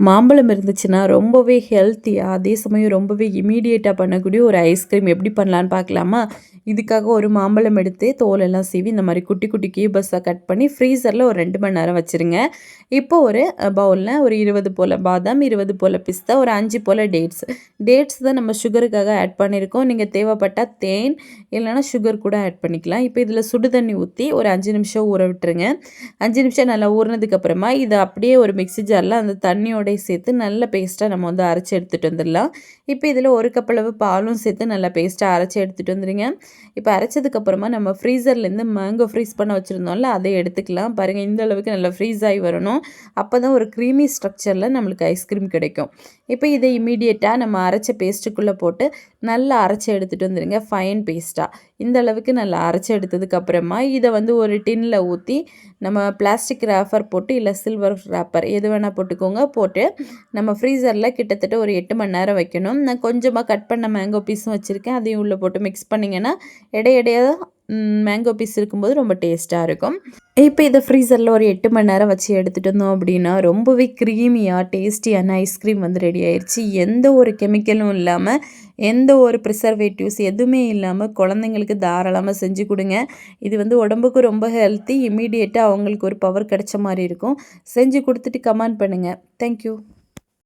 மாம்பழம் இருந்துச்சுன்னா ரொம்பவே ஹெல்த்தியாக அதே சமயம் ரொம்பவே இமீடியட்டாக பண்ணக்கூடிய ஒரு ஐஸ்கிரீம் எப்படி பண்ணலான்னு பார்க்கலாமா? இதுக்காக ஒரு மாம்பழம் எடுத்து தோலெல்லாம் சீவி இந்த மாதிரி குட்டி குட்டி கியூபஸாக கட் பண்ணி ஃப்ரீசரில் ஒரு 2 மணி நேரம் வச்சுருங்க. இப்போ ஒரு பவுலில் ஒரு 20 போல் பாதாம், 20 போல் பிஸ்தா, ஒரு 5 போல் டேட்ஸ் தான் நம்ம சுகருக்காக ஆட் பண்ணியிருக்கோம். நீங்கள் தேவைப்பட்டால் தேன் இல்லைனா சுகர் கூட ஆட் பண்ணிக்கலாம். இப்போ இதில் சுடு தண்ணி ஊற்றி ஒரு 5 நிமிஷம் ஊற விட்டுருங்க. 5 நிமிஷம் நல்லா ஊறினதுக்கப்புறமா இதை அப்படியே ஒரு மிக்ஸி ஜாரில் அந்த தண்ணியோட சேர்த்து நல்ல பேஸ்ட்டாக நம்ம வந்து அரைச்சி எடுத்துகிட்டு வந்துடலாம். இப்போ இதில் ஒரு கப் அளவு பாலும் சேர்த்து நல்லா பேஸ்ட்டாக அரைச்சி எடுத்துகிட்டு வந்துடுங்க. இப்போ அரைச்சதுக்கப்புறமா நம்ம ஃப்ரீசர்லேருந்து மேங்கோ ஃப்ரீஸ் பண்ண வச்சுருந்தோம்ல, அதை எடுத்துக்கலாம். பாருங்கள், இந்த அளவுக்கு நல்லா ஃப்ரீஸ் ஆகி வரணும். அப்போ தான் ஒரு க்ரீமி ஸ்ட்ரக்சரில் நம்மளுக்கு ஐஸ்கிரீம் கிடைக்கும். இப்போ இதை இமீடியட்டாக நம்ம அரைச்ச பேஸ்ட்டுக்குள்ளே போட்டு நல்லா அரைச்சி எடுத்துகிட்டு வந்துடுங்க, ஃபைன் பேஸ்ட்டாக. இந்த அளவுக்கு நல்லா அரைச்சி எடுத்ததுக்கப்புறமா இதை வந்து ஒரு டின்னில் ஊற்றி நம்ம பிளாஸ்டிக் ரேப்பர் போட்டு இல்லை சில்வர் ரேப்பர் எது வேணால் போட்டுக்கோங்க, போட்டு நம்ம ஃப்ரீசரில் கிட்டத்தட்ட ஒரு 8 மணி நேரம் வைக்கணும். நான் கொஞ்சமாக கட் பண்ண மேங்கோ பீஸும் வச்சுருக்கேன், அதையும் உள்ளே போட்டு மிக்ஸ் பண்ணிங்கன்னா இடையிடையாக மேங்கோ பீஸ் இருக்கும்போது ரொம்ப டேஸ்ட்டாக இருக்கும். இப்போ இதை ஃப்ரீசரில் ஒரு 8 மணி நேரம் வச்சு எடுத்துகிட்டு வந்தோம் அப்படின்னா ரொம்பவே க்ரீமியாக டேஸ்டியான ஐஸ்கிரீம் வந்து ரெடி ஆயிடுச்சு. எந்த ஒரு கெமிக்கலும் இல்லாமல், எந்த ஒரு ப்ரிசர்வேட்டிவ்ஸ் எதுவுமே இல்லாமல் குழந்தைங்களுக்கு தாராளமாக செஞ்சு கொடுங்க. இது வந்து உடம்புக்கு ரொம்ப ஹெல்த்தி, இமீடியட்டாக அவங்களுக்கு ஒரு பவர் கிடைச்ச மாதிரி இருக்கும். செஞ்சு கொடுத்துட்டு கமெண்ட் பண்ணுங்கள். தேங்க்யூ.